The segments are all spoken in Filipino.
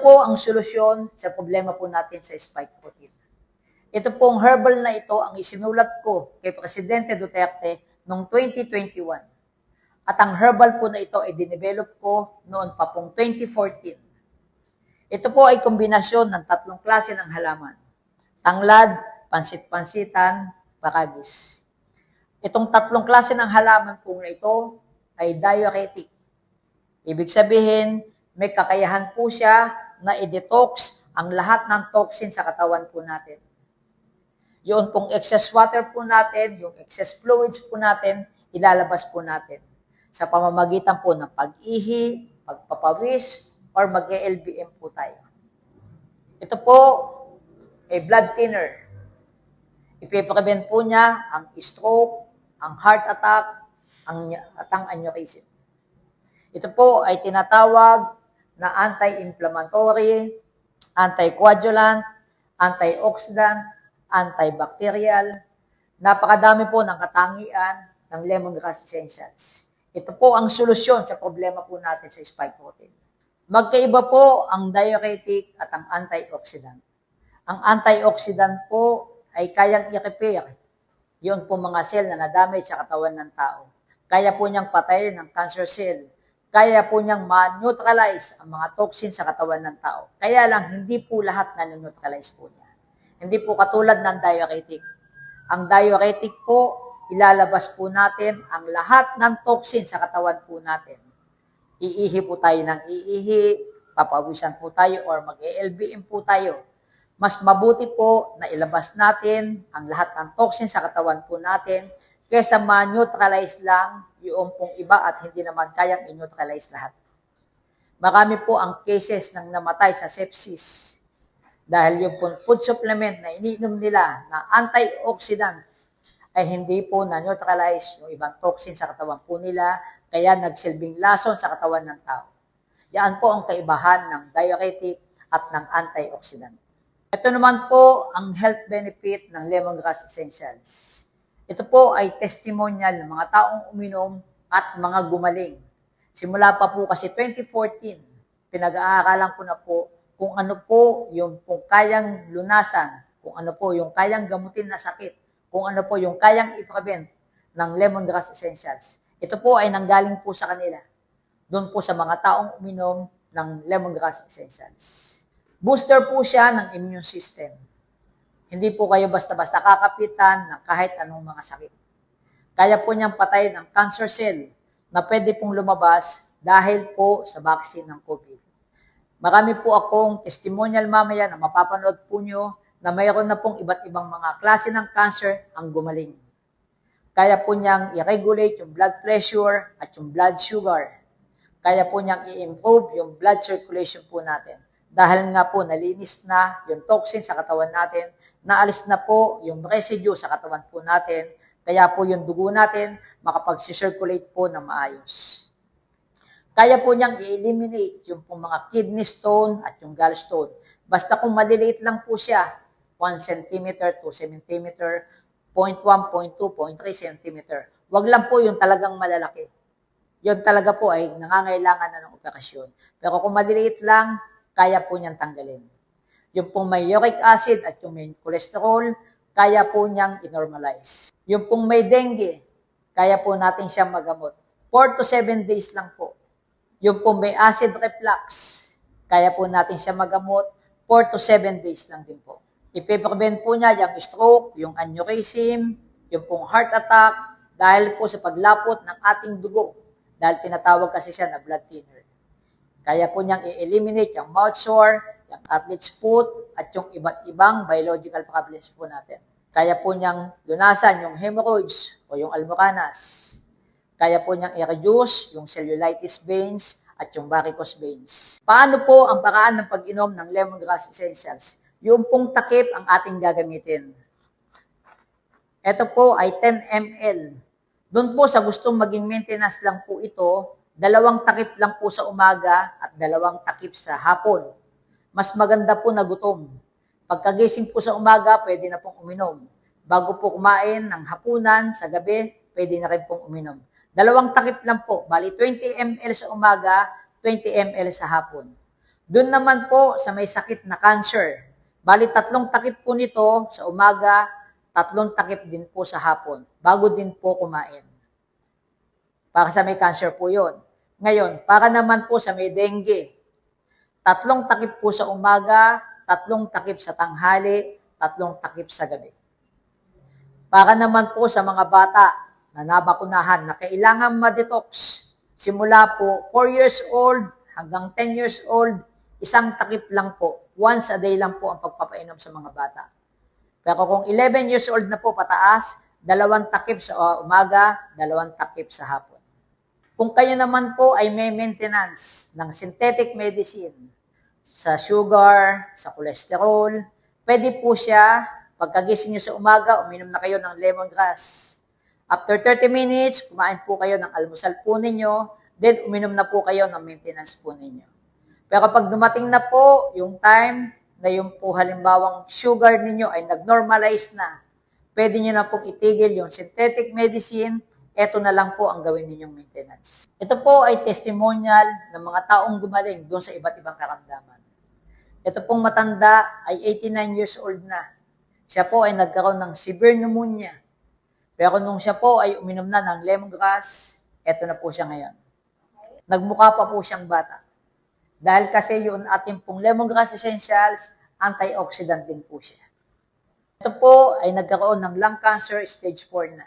po ang solusyon sa problema po natin sa spike protein. Ito pong herbal na ito ang isinulat ko kay Presidente Duterte noong 2021. At ang herbal po na ito ay dinevelop ko noon pa pong 2014. Ito po ay kombinasyon ng tatlong klase ng halaman. Tanglad, pansit-pansitan, pakagis. Itong tatlong klase ng halaman po na ito ay diuretic. Ibig sabihin, may kakayahan po siya na i-detox ang lahat ng toxin sa katawan po natin. Yun pong excess water po natin, yung excess fluids po natin, ilalabas po natin sa pamamagitan po ng pag-ihi, pagpapawis, or mag-LBM po tayo. Ito po ay blood thinner. Ipiprevent po niya ang stroke, ang heart attack, at ang aneurysm. Ito po ay tinatawag na anti-inflammatory, anti-coagulant, antioxidant, antibacterial. Napakadami po ng katangian ng lemongrass essentials. Ito po ang solusyon sa problema po natin sa spike protein. Magkaiba po ang diuretic at ang antioxidant. Ang antioxidant po ay kayang i-repair yun po mga cell na nadamage sa katawan ng tao. Kaya po niyang patayin ang cancer cell. Kaya po niyang ma-neutralize ang mga toxin sa katawan ng tao. Kaya lang, hindi po lahat na-neutralize po niya. Hindi po katulad ng diuretic. Ang diuretic po, ilalabas po natin ang lahat ng toxin sa katawan po natin. Iihi po tayo ng iihi, papawisan po tayo, or mag-LBM po tayo. Mas mabuti po na ilabas natin ang lahat ng toxin sa katawan po natin kaysa ma-neutralize lang yung pong iba at hindi naman kayang i-neutralize lahat. Marami po ang cases ng namatay sa sepsis dahil yung food supplement na iniinom nila na antioxidant ay hindi po na-neutralize yung ibang toxin sa katawan po nila kaya nagsilbing lason sa katawan ng tao. Yan po ang kaibahan ng diuretic at ng antioxidant. Ito naman po ang health benefit ng lemongrass essentials. Ito po ay testimonial ng mga taong uminom at mga gumaling. Simula pa po kasi 2014, pinag-aaralan ko na po kung ano po yung kayang lunasan, kung ano po yung kayang gamutin na sakit, kung ano po yung kayang i-prevent ng lemongrass essentials. Ito po ay nanggaling po sa kanila, doon po sa mga taong uminom ng lemongrass essentials. Booster po siya ng immune system. Hindi po kayo basta-basta kakapitan ng kahit anong mga sakit. Kaya po niyang patay ng cancer cell na pwede pong lumabas dahil po sa vaccine ng COVID. Marami po akong testimonial mamaya na mapapanood po niyo na mayroon na pong iba't ibang mga klase ng cancer ang gumaling. Kaya po niyang i-regulate yung blood pressure at yung blood sugar. Kaya po niyang i-improve yung blood circulation po natin. Dahil nga po nalinis na yung toxin sa katawan natin, naalis na po yung residue sa katawan po natin, kaya po yung dugo natin makapag-circulate po na maayos. Kaya po niyang i-eliminate yung pong mga kidney stone at yung gallstone. Basta kung maliliit lang po siya, 1 cm, 2 cm, 0.1, 0.2, 0.3 cm. Wag lang po yung talagang malalaki. Yun talaga po ay nangangailangan na ng operasyon. Pero kung maliliit lang, kaya po niyang tanggalin. Yung pong may uric acid at yung may cholesterol, kaya po niyang i-normalize. Yung pong may dengue, kaya po natin siyang magamot. 4 to 7 days lang po. Yung pong may acid reflux, kaya po natin siya magamot. 4 to 7 days lang din po. Ipiprevent po niya yung stroke, yung aneurysm, yung pong heart attack, dahil po sa paglapot ng ating dugo. Dahil tinatawag kasi siya na blood thinner. Kaya po niyang i-eliminate yung mouth sore, yung athlete's foot, at yung iba't ibang biological problems po natin. Kaya po niyang lunasan yung hemorrhoids o yung almoranas. Kaya po niyang i-reduce yung cellulitis veins at yung varicose veins. Paano po ang paraan ng pag-inom ng lemongrass essentials? Yung pong takip ang ating gagamitin. Ito po ay 10 ml. Doon po sa gustong maging maintenance lang po ito, 2 takip lang po sa umaga at 2 takip sa hapon. Mas maganda po na gutom. Pagkagising po sa umaga, pwede na pong uminom. Bago po kumain ng hapunan, sa gabi, pwede na rin pong uminom. 2 takip lang po, bali 20 ml sa umaga, 20 ml sa hapon. Doon naman po sa may sakit na cancer. Bali, 3 takip po nito sa umaga, 3 takip din po sa hapon, bago din po kumain. Para sa may cancer po yun. Ngayon, para naman po sa may dengue, 3 takip po sa umaga, 3 takip sa tanghali, 3 takip sa gabi. Para naman po sa mga bata na nabakunahan na kailangan ma-detox, simula po 4 years old hanggang 10 years old, 1 takip lang po. Once a day lang po ang pagpapainom sa mga bata. Pero kung 11 years old na po pataas, 2 takip sa umaga, 2 takip sa hapon. Kung kayo naman po ay may maintenance ng synthetic medicine sa sugar, sa cholesterol, pwede po siya, pagkagising nyo sa umaga, uminom na kayo ng lemongrass. After 30 minutes, kumain po kayo ng almusal po ninyo, then uminom na po kayo ng maintenance po ninyo. Pero pag dumating na po yung time na yung po halimbawang sugar ninyo ay nag-normalize na, pwede nyo na pong itigil yung synthetic medicine, eto na lang po ang gawin ninyong maintenance. Ito po ay testimonial ng mga taong gumaling doon sa iba't ibang karamdaman. Ito pong matanda ay 89 years old na. Siya po ay nagkaroon ng severe pneumonia. Pero nung siya po ay uminom na ng lemongrass, eto na po siya ngayon. Nagmukha pa po siyang bata. Dahil kasi yung ating pong lemongrass essentials, antioxidant din po siya. Ito po ay nagkaroon ng lung cancer stage 4 na.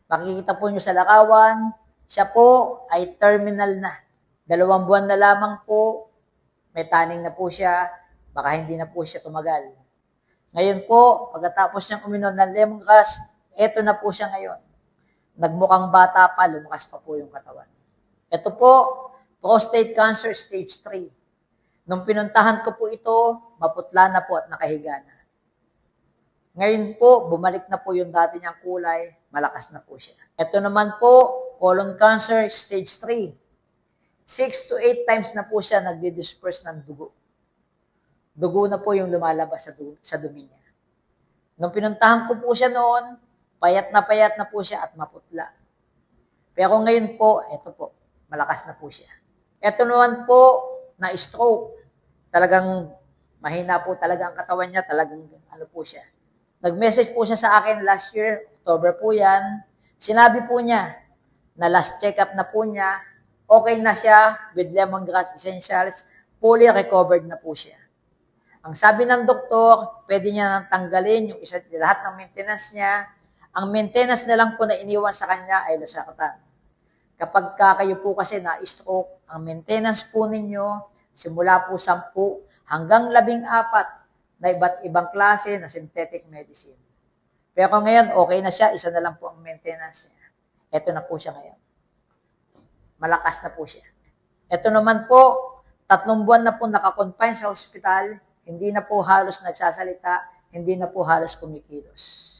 Makikita po nyo sa larawan, siya po ay terminal na. 2 buwan na lamang po, may taning na po siya, baka hindi na po siya tumagal. Ngayon po, pagkatapos niyang uminom ng lemongrass, eto na po siya ngayon. Nagmukhang bata pa, lumakas pa po yung katawan. Ito po, prostate cancer stage 3. Nung pinuntahan ko po ito, maputla na po at nakahiga na. Ngayon po, bumalik na po yung dati niyang kulay, malakas na po siya. Ito naman po, colon cancer stage 3. 6 to 8 times na po siya nagdi-disperse ng dugo. Dugo na po yung lumalabas sa dumi niya. Nung pinuntahan ko po siya noon, payat na po siya at maputla. Pero ngayon po, ito po, malakas na po siya. Ito naman po, na stroke. Talagang mahina po talaga ang katawan niya, talagang ano po siya. Nag-message po siya sa akin last year, October po yan. Sinabi po niya na last check-up na po niya, okay na siya with lemongrass essentials, fully recovered na po siya. Ang sabi ng doktor, pwede niya nang tanggalin yung lahat ng maintenance niya. Ang maintenance na lang po na iniwan sa kanya ay lasakatan. Kapag kayo po kasi na-stroke, ang maintenance po ninyo, simula po 10 hanggang 14 na iba't ibang klase na synthetic medicine. Pero ngayon, okay na siya, isa na lang po ang maintenance niya. Ito na po siya ngayon. Malakas na po siya. Ito naman po, 3 buwan na po nakakonfine sa ospital, hindi na po halos nagsasalita, hindi na po halos kumikilos.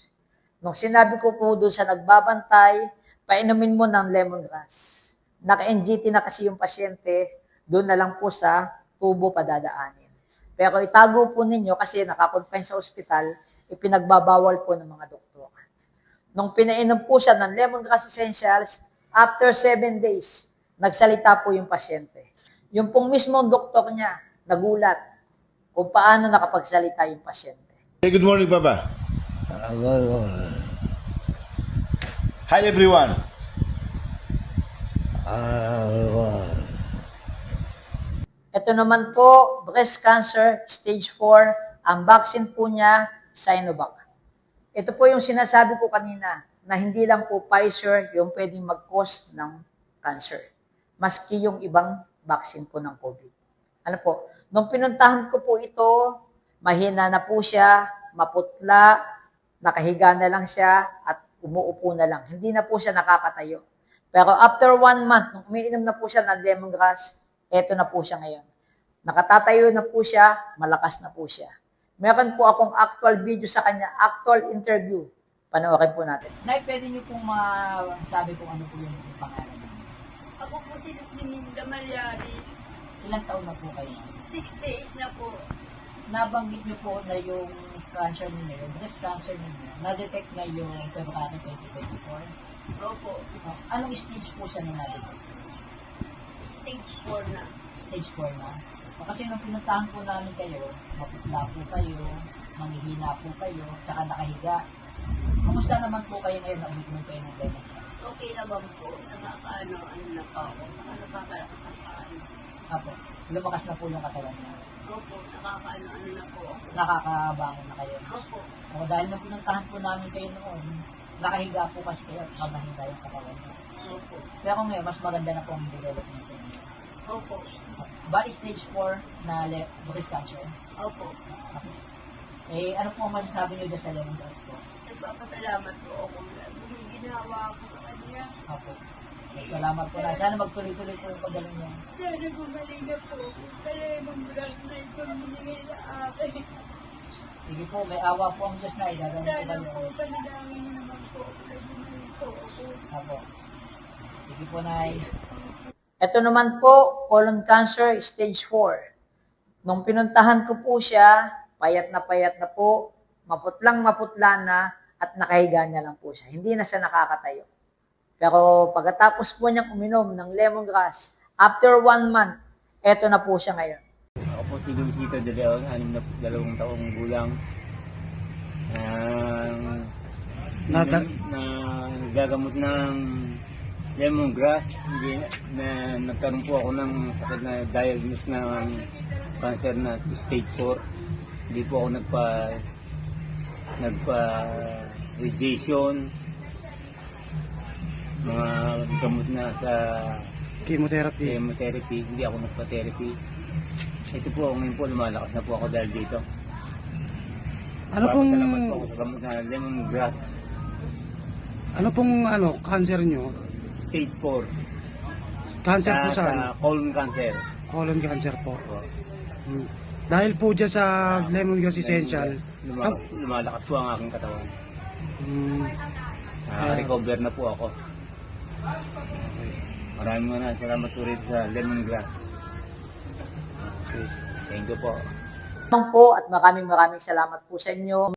Nung sinabi ko po doon sa nagbabantay, painumin mo ng lemongrass. Naka-NGT na kasi yung pasyente, doon na lang po sa tubo padadaanin. Pero itago po ninyo kasi nakakonfine sa ospital, ipinagbabawal po ng mga doktor. Nung pinainom po siya ng lemongrass essentials, after 7 days, nagsalita po yung pasyente. Yung pong mismong doktor niya, nagulat kung paano nakapagsalita yung pasyente. Hey, good morning, Papa. Hi, everyone. Ito naman po, breast cancer, stage 4, ang vaccine po niya, Sinovac. Ito po yung sinasabi ko kanina, na hindi lang po Pfizer yung pwedeng mag-cause ng cancer. Maski yung ibang vaccine po ng COVID. Ano po, nung pinuntahan ko po ito, mahina na po siya, maputla, nakahiga na lang siya, at umuupo na lang. Hindi na po siya nakakatayo. Pero after 1 month, nung umiinom na po siya ng lemongrass, eto na po siya ngayon. Nakatatayo na po siya, malakas na po siya. Meron po akong actual video sa kanya, actual interview. Panoorin po natin. Nay, pwede niyo pong masabi kung ano po yung pangalan niyo. Ako po si Liminda Malyari. Ilang taon na po kayo? 68 na po. Nabanggit niyo po na yung cancer niyo, yung breast cancer niyo, na-detect na yung February 2024. Opo. Anong stage po siya na na-detect? Stage 4 na. Stage 4 na. Kasi nung pinuntahan po namin kayo, maputla po kayo, manghihina po kayo, tsaka nakahiga. Kumusta naman po kayo ngayon na uminom kayo ng lemongrass? Okay naman po. Nakakaano na po ako. Nakakalakas ang kaano. Apo, lumakas na po yung katawan niya. Opo, nakakaano na po ako. Nakakabangon na kayo. Opo. O dahil nung pinuntahan po namin kayo noon, nakahiga po kasi kayo at mabahinda yung katawan niya. Opo. Pero ngayon, mas maganda na po ang development sa inyo. Opo. Bali stage 4 na breast cancer. Opo. Eh, ano po ang masasabi niyo dyan sa lemongrass po? Nagpapasalamat po ako. Yung ginawa ko sa kanya. Apo. Salamat po na. Sana magtuloy-tuloy po yung pagaling niya. Sana gumaling na po. Kaya yung brand na ito minigay sa akin. Sige po, may awa po ang Diyos na igagawin po Sana kayo. po panalangin niyo naman po. Kasi gumaling po ako. Apo. Sige po, Nay. Ito naman po, colon cancer stage 4. Nung pinuntahan ko po siya, payat na po, maputla na, at nakahiga niya lang po siya. Hindi na siya nakakatayo. Pero pagkatapos po niyang uminom ng lemongrass, after 1 month, eto na po siya ngayon. Ako po si Luisito de Leon, 62 taong gulang. Na nagagamot ng lemongrass. Hindi na nagkaroon po ako ng sakit na diagnose ng cancer na stage 4. Hindi po ako nagpa radiation, mga gamot na sa Chemotherapy. chemotherapy, hindi ako nagpa-therapy. Ito po, ngayon po, lumalakas na po ako dahil dito. Ano pong Salamat po ako sa gamot na lemongrass. cancer nyo? Stage 4. Cancer po Sa saan? colon cancer. Colon cancer po. Hmm. Dahil po dyan sa lemongrass essential, Lumalakas po ang aking katawan. hmm, Recover na po ako. Maraming salamat po rin sa lemongrass. okay. Thank you po. Po at maraming salamat po sa inyo.